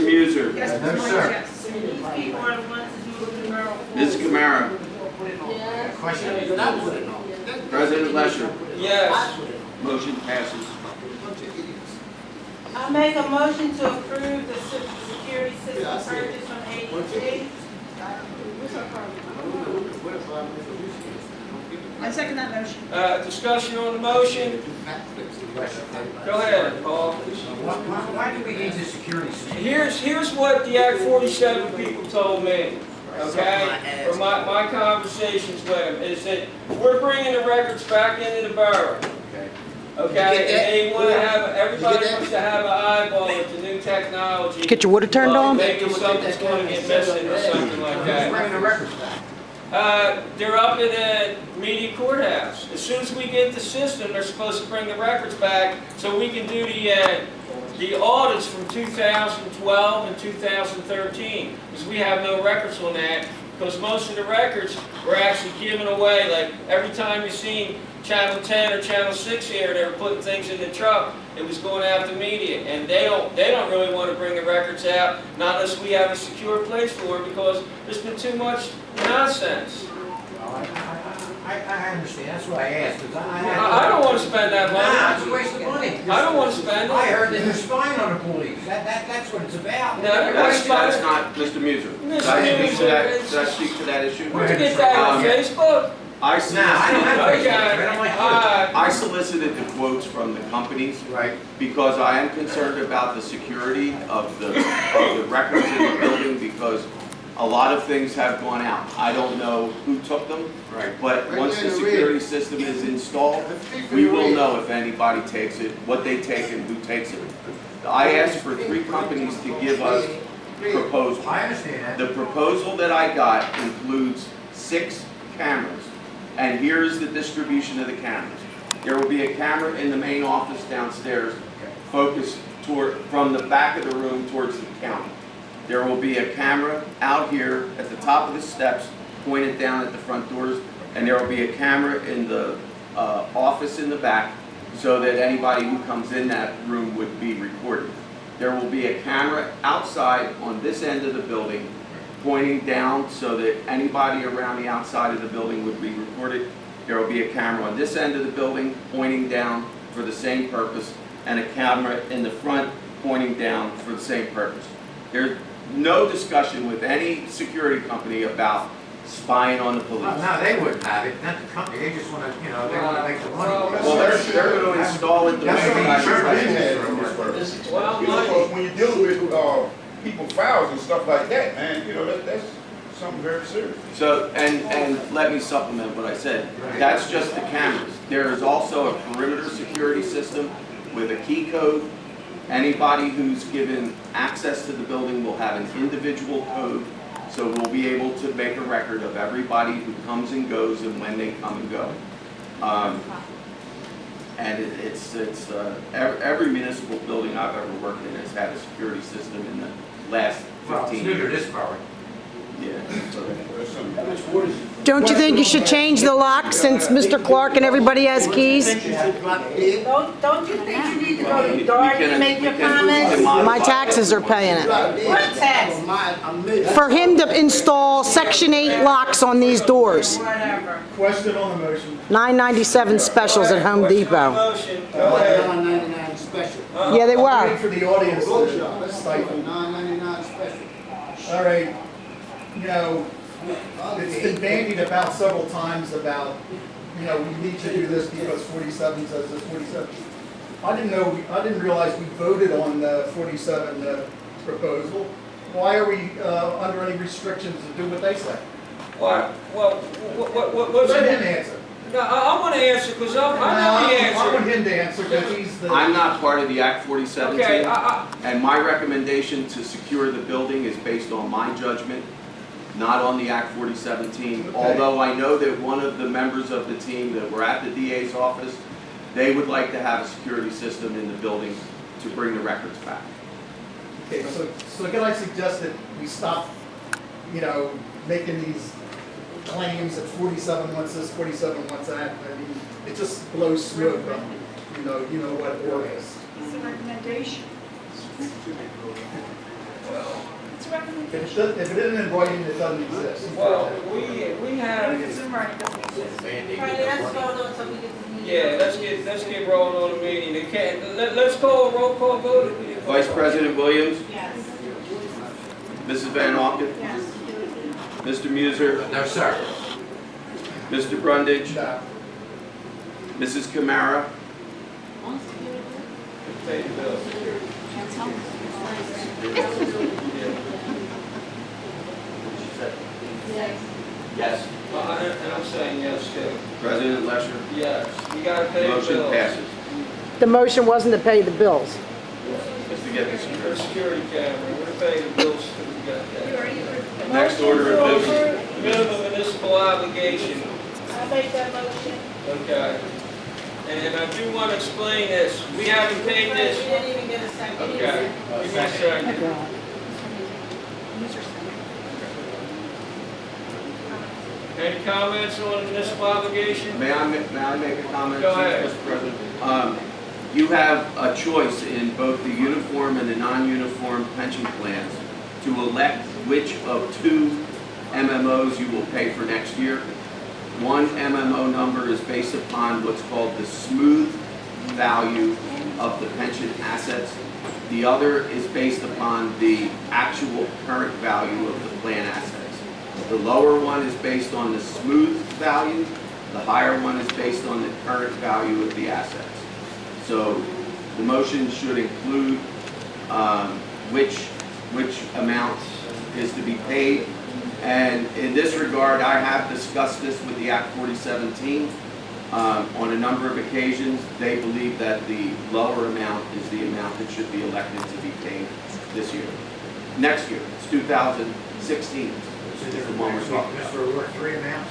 Muser. Yes, No, sir. These people are the ones that do the marijuana. Ms. Camara. Question. President Lesher. Yes. Motion passes. I make a motion to approve the security system purchase from AEG. I second that motion. Discussion on the motion. Go ahead, Paul. Why do we need the security system? Here's what the Act 47 people told me, okay, from my conversations with them, is that we're bringing the records back into the borough, okay, and they want to have, everybody wants to have an eyeball with the new technology. Get your water turned on? Maybe something's going to get missing or something like that. Bring the records back. They're up at the media courthouse. As soon as we get the system, they're supposed to bring the records back so we can do the audits from 2012 and 2013. Because we have no records on that. Because most of the records were actually given away. Like every time you seen Channel 10 or Channel 6 here, they were putting things in the truck. It was going out to media, and they don't really want to bring the records out, not unless we have a secure place for them, because there's been too much nonsense. I understand. That's what I asked. I don't want to spend that money. Nah, it's a waste of money. I don't want to spend it. I heard that they're spying on the police. That's what it's about. No, that's That's not Mr. Muser. Mr. Did I speak to that issue? Where'd you get that on Facebook? I Nah, I don't have Okay. Facebook. I don't like I solicited the quotes from the companies Right. because I am concerned about the security of the records in the building, because a lot of things have gone out. I don't know who took them, Right. but once the security system is installed, we will know if anybody takes it, what they take, and who takes it. I asked for 3 companies to give us proposals. I understand that. The proposal that I got includes 6 cameras, and here's the distribution of the cameras. There will be a camera in the main office downstairs, focused from the back of the room towards the county. There will be a camera out here at the top of the steps, pointed down at the front doors, and there will be a camera in the office in the back, so that anybody who comes in that room would be recorded. There will be a camera outside on this end of the building, pointing down so that anybody around the outside of the building would be recorded. There will be a camera on this end of the building, pointing down for the same purpose, and a camera in the front, pointing down for the same purpose. There's no discussion with any security company about spying on the police. No, they wouldn't have it. Not the company. They just want to, they want to make the money. Well, they're going to install it. Well, Because when you're dealing with people files and stuff like that, man, that's something very serious. So, and let me supplement what I said. That's just the cameras. There is also a perimeter security system with a key code. Anybody who's given access to the building will have an individual code, so we'll be able to make a record of everybody who comes and goes and when they come and go. And every municipal building I've ever worked in has had a security system in the last 15 years. This power. Yeah. Don't you think you should change the lock since Mr. Clark and everybody has keys? Don't you think you need to go to Darby and make your comments? My taxes are paying it. What tax? For him to install Section 8 locks on these doors. Whatever. Question on the motion. $9.97 specials at Home Depot. Motion. Go ahead. $9.99 special. Yeah, they Wait were. for the audience to stifle. $9.99 special. All right, it's been bandied about several times about, we need to do this because 47 says this, 47. I didn't realize we voted on the 47 proposal. Why are we under any restrictions to do what they say? Well, what's Let him it? answer. No, I want to answer because I know the I want answer. him to answer because he's the. I'm not part of the Act 47 Okay, team, and my recommendation to secure the building is based on my judgment, not on the Act 47 team. Okay. Although I know that one of the members of the team that were at the DA's office, they would like to have a security system in the building to bring the records back. Okay, so can I suggest that we stop, making these claims that 47 wants this, 47 wants that? I mean, it just blows smoke up, you know what it is. It's a recommendation. If it isn't in writing, it doesn't exist. Well, we have, It's in writing, doesn't exist. Friday, let's vote on so we get the meeting. yeah, let's get rolling on the meeting. It can't, let's call a roll call vote. Vice President Williams, Yes. Mrs. Van Auken, Yes. Mr. Muser, No, sir. Mr. Brundage, No. Mrs. Camara, Pay the bills. Yes. And I'm saying yes too. President Lesher, Yes, we gotta pay the bills. motion passes. The motion wasn't to pay the bills. Just to get this For security. security camera, we're paying the bills till we got that. Next order of business. Minimum municipal obligation, I'll make that motion. okay. And I do want to explain this, we haven't paid We this, didn't even get a second. okay. Give me a second. Any comments on municipal obligation? May I make a comment? Go ahead. Mr. President? You have a choice in both the uniform and the non-uniform pension plans to elect which of two MMOs you will pay for next year. One MMO number is based upon what's called the smooth value of the pension assets. The other is based upon the actual current value of the plan assets. The lower one is based on the smooth value, the higher one is based on the current value of the assets. So the motion should include which amount is to be paid. And in this regard, I have discussed this with the Act 4017 on a number of occasions. They believe that the lower amount is the amount that should be elected to be paid this year. Next year, it's 2016. Is the one we're talking about. Mr. O'Rourke, three amounts?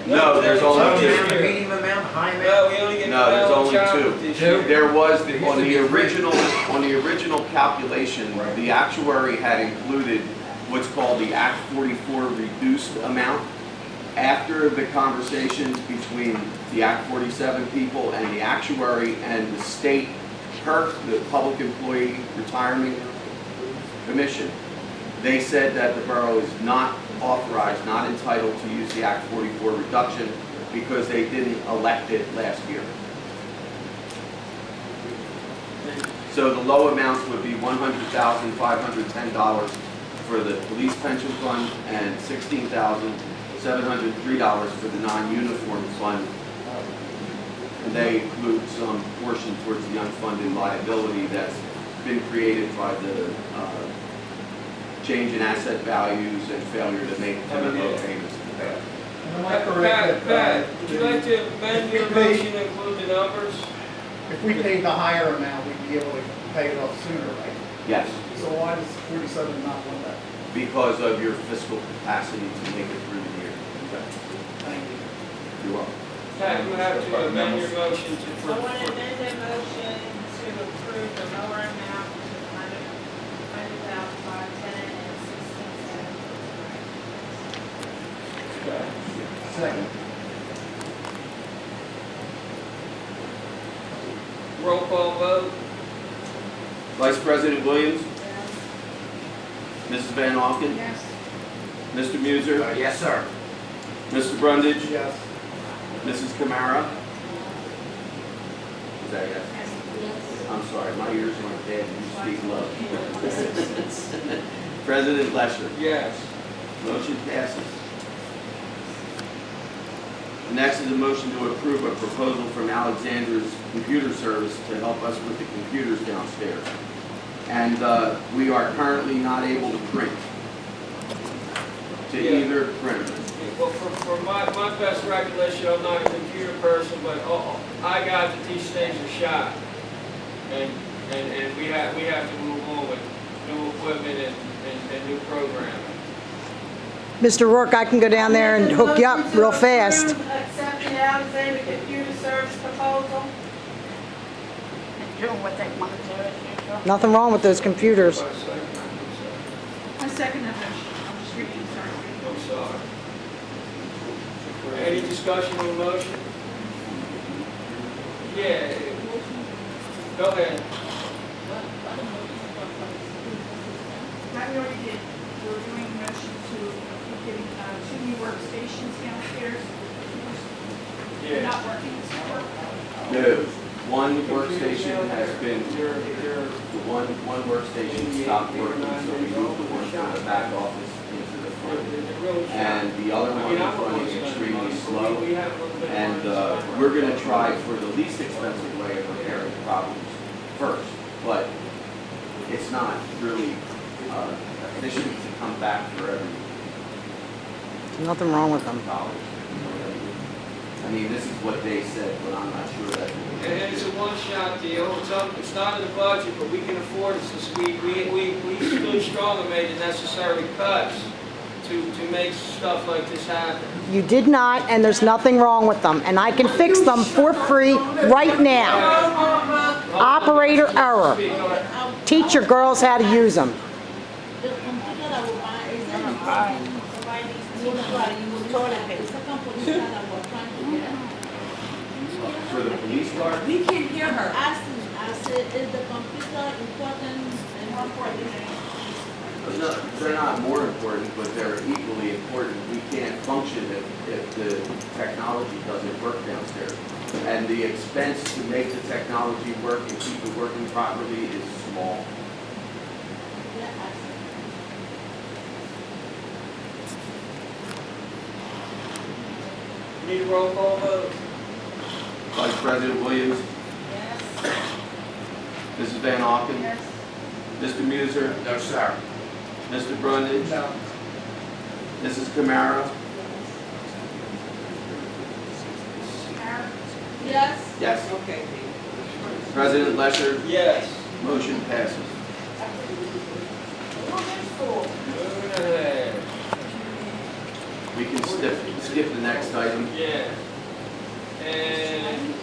No, there's only Oh, there's two. a medium amount, high amount? No, we only get the No, there's balance only out two. this year. There was, There used on to the be three. original calculation, the actuary had included what's called the Act 44 reduced amount. After the conversations between the Act 47 people and the actuary and the state PERC, the Public Employee Retirement Commission, they said that the borough is not authorized, not entitled to use the Act 44 reduction because they didn't elect it last year. So the low amounts would be $100,510 for the police pension fund and $16,703 for the non-uniform fund. And they include some portion towards the unfunded liability that's been created by the change in asset values and failure to make MMO payments in the past. Am I correct Pat, that, would you like to amend your motion to include the numbers? if we paid the higher amount, we'd be able to pay it off sooner, right? Yes, So why does 47 not want that? because of your fiscal capacity to make it through the year. Thank you. You're welcome. Pat, you have to amend your motion to. I want to amend that motion to approve the lower amount, which is $100,510 and $16,700. Second. Roll call vote? Vice President Williams, Mrs. Van Auken, Yes. Mr. Muser, Yes, sir. Mr. Brundage, Yes. Mrs. Camara. Is that yes? I'm sorry, my ears aren't dead, you speak low. President Lesher, Yes. motion passes. Next is a motion to approve a proposal from Alexandra's Computer Service to help us with the computers downstairs. And we are currently not able to print, to Yeah. either printer. Well, for my best recollection, I'm not a computer person, but I got that these things are shot. And we have to move on with new equipment and new programming. Mr. Rourke, I can go down there and hook you up real fast. Accepting Alexander Computer Service proposal. Doing what they want to do. Nothing wrong with those computers. I second that motion. I'm just reading, sorry. I'm sorry. Any discussion on the motion? Yeah. Go ahead. That we already did. workstations downstairs? They're Yeah. not working this summer? No, one workstation has been, the one workstation stopped working, so we moved the one from the back office into the front. And the other one is running extremely slow. And we're gonna try for the least expensive way of repairing the problems first. But it's not really efficient to come back for every Nothing wrong with them. $100. I mean, this is what they said, but I'm not sure that. And it's a one-shot deal, it's not in the budget, but we can afford it since we stood strong and made the necessary cuts to make stuff like this happen. You did not, and there's nothing wrong with them, and I can fix them for free right now. Operator error. Teach your girls how to use them. The computer that we buy is not it's a computer that we're trying to get. For the police car? We can hear her. I said, is the computer important and more important? No, they're not more important, but they're equally important. We can't function if the technology doesn't work downstairs. And the expense to make the technology work and keep it working properly is small. Need a roll call vote? Vice President Williams, Yes. Mrs. Van Auken, Yes. Mr. Muser, No, sir. Mr. Brundage, No. Mrs. Camara, Yes. yes. Okay. President Lesher, Yes. motion passes. Moving ahead. We can skip the next item. Yeah. And,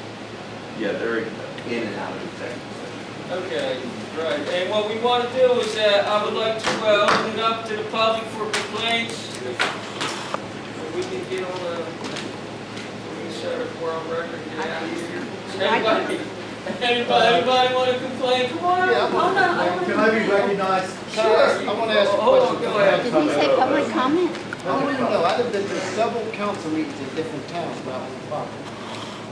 Yeah, they're in and out of executive session. okay, right. And what we want to do is, I would like to open it up to the public for complaints. We can get on a, we can set it for our record and get out of here. Anybody want to complain? Come on. Yeah, Can I be recognized? Sure, I want to ask a Hold on, question. go ahead. Did he say public comment? I want to know, I've been to several council meetings in different towns where I own property.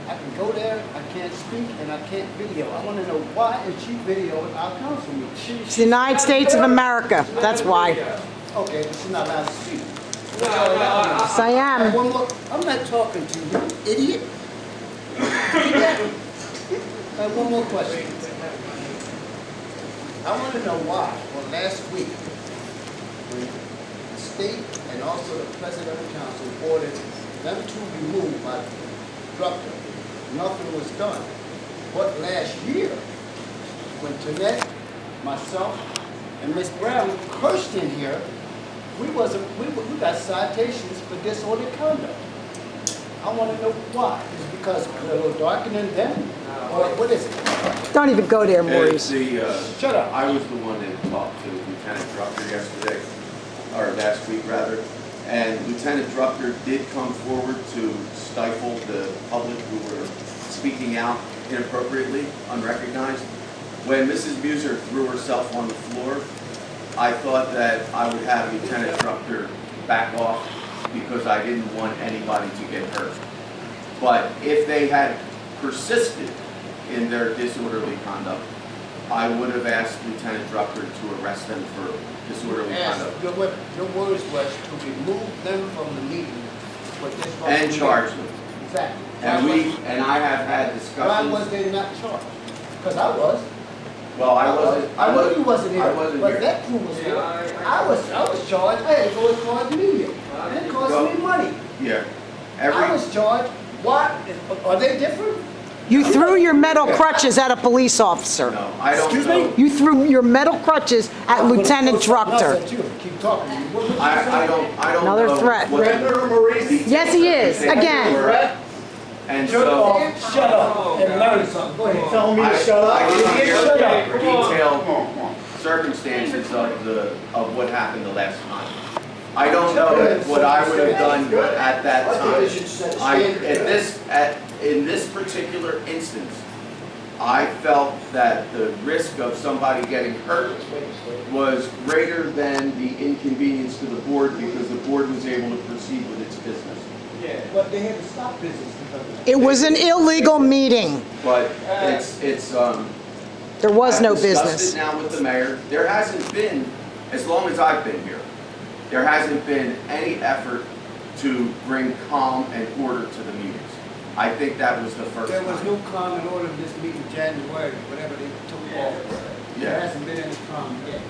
I can go there, I can't speak, and I can't video. I want to know, why is she videoing our council meeting? It's the United States of America, that's why. Okay, but she's not allowed to speak. No, Yes, I am. One more, I'm not talking to you, idiot. See that? One more question. I want to know why, well, last week, when the state and also the president of the council ordered them to remove my structure, nothing was done. But last year, when Jeanette, myself, and Miss Brown cursed in here, we got citations for disorderly conduct. I want to know why. Is it because we're a little darker than them? Or what is it? Don't even go there, Maurice. Shut up. I was the one that talked to Lieutenant Drucker yesterday, or last week rather, and Lieutenant Drucker did come forward to stifle the public who were speaking out inappropriately, unrecognized. When Mrs. Muser threw herself on the floor, I thought that I would have Lieutenant Drucker back off because I didn't want anybody to get hurt. But if they had persisted in their disorderly conduct, I would have asked Lieutenant Drucker to arrest them for disorderly conduct. Your words was to remove them from the meeting for this. And charge them. Exactly. And I have had Why was discussions. they not charged? Because I was. Well, I wasn't. I know you wasn't here. I wasn't But here. that crew was here. Yeah, I was charged. I had to go and charge immediately. And it cost me money. Yeah. I was charged. What? Are they different? You threw your metal crutches at a police officer. No, I don't Excuse know. me? You threw your metal crutches at Lieutenant No, Drucker. that's you. Keep talking. What did you I say? don't Another know threat. what Redner Maurice? details Yes, he is. they Again. were. And Shut so up. Shut up and learn something. Go ahead. Telling me to shut I up? came here Shut up. for Come on, detailed come on. circumstances of what happened the last time. I don't know what I would have done at that time. In this particular instance, I felt that the risk of somebody getting hurt was greater than the inconvenience to the board because the board was able to proceed with its business. Yeah. But they had to stop business because of that. It was an illegal meeting. But There was no I've discussed business. it now with the mayor. There hasn't been, as long as I've been here, there hasn't been any effort to bring calm and order to the meetings. I think that was the first There was time. no calm in order of this meeting in January, whatever they took office. There Yeah. hasn't been any calm yet.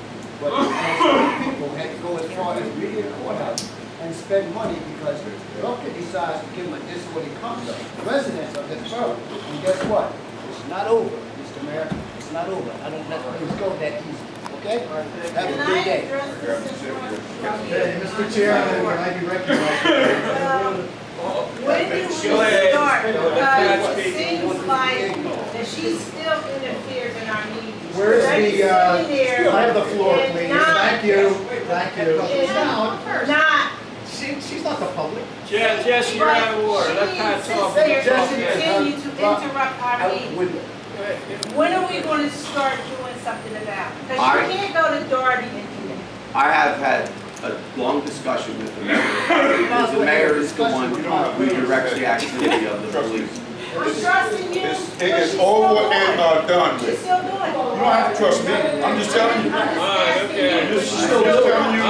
But some people had to go as far as media courthouse and spend money because Duncan decides to give them a disorderly conduct. Residents of this borough. And guess what? It's not over, Mr. Mayor. It's not over. I don't let things go that easy. Okay? Have a Can good I day. address this in front of you? Hey, Mr. Chairman, can I be recognized? When did we Go ahead. start? Pat Because it speak. seems like that she still interferes in our meetings. Where's Like, the, sitting there I have the floor, and please. not- Thank you. Thank you. Not. She's not the public. Jesse, you're out of order. Let Pat She talk. sits there Jesse, and continue to interrupt our Out meetings. window. When are we going to start doing something about it? Because I- you can't go to Darby and do that. I have had a long discussion with the mayor. Because the mayor is the one who directs the activity of the police. I'm trusting you. It is over and done She's with. still doing it. You don't have to trust me. I'm just telling you. I'm just Alright, asking okay. you. Just telling you.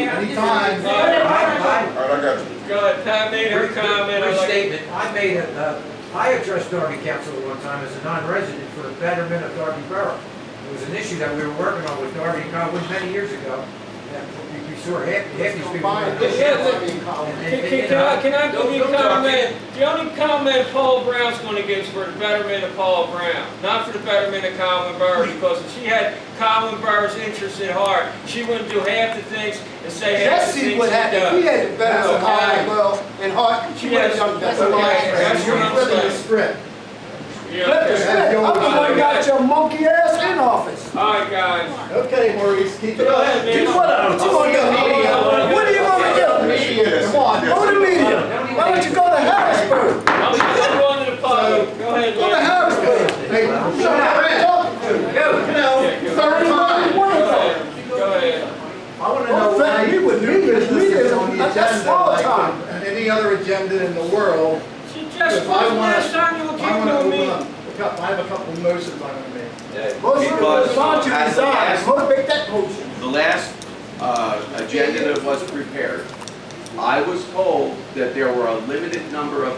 Anytime. All right, I got you. Go ahead, Pat made her comment. I'd Brief like- statement, I addressed Darby Council at one time as a non-resident for the betterment of Darby Borough. It was an issue that we were working on with Darby and Colwyn many years ago. That we saw half these people. Can I give you a comment? The only comment Paul Brown's going to give is for the betterment of Paul Brown, not for the betterment of Colwyn Borough, because if she had Colwyn Borough's interests at heart, she wouldn't do half the things and say half the things Jesse she would have, if he does. had the better of Colin Borough in heart, she would have done That's better. a lie. That's You're what I'm flipping the saying. script. Yeah, Flip the okay. script. I'm the one who got your monkey ass in office. All right, guys. Okay, Maurice, keep it Go up. ahead, man. Keep what up? What you gonna do? What are you gonna do? Come on. Go to media. Why don't you go to Harrisburg? I'm going to the public. Go ahead, Go to man. Harrisburg. Hey, Shut up. You know, third time, one of them. Go ahead. I want to know Oh, why you would new do this. business is on the That's agenda small like time. any other agenda in the world. She just, If when's I the want last to, time you were I keeping want to on open me? up, I have a couple of motions I'm going to make. Motion Because to respond to as the resign. last- Motivate that motion. The last agenda that was prepared, I was told that there were a limited number of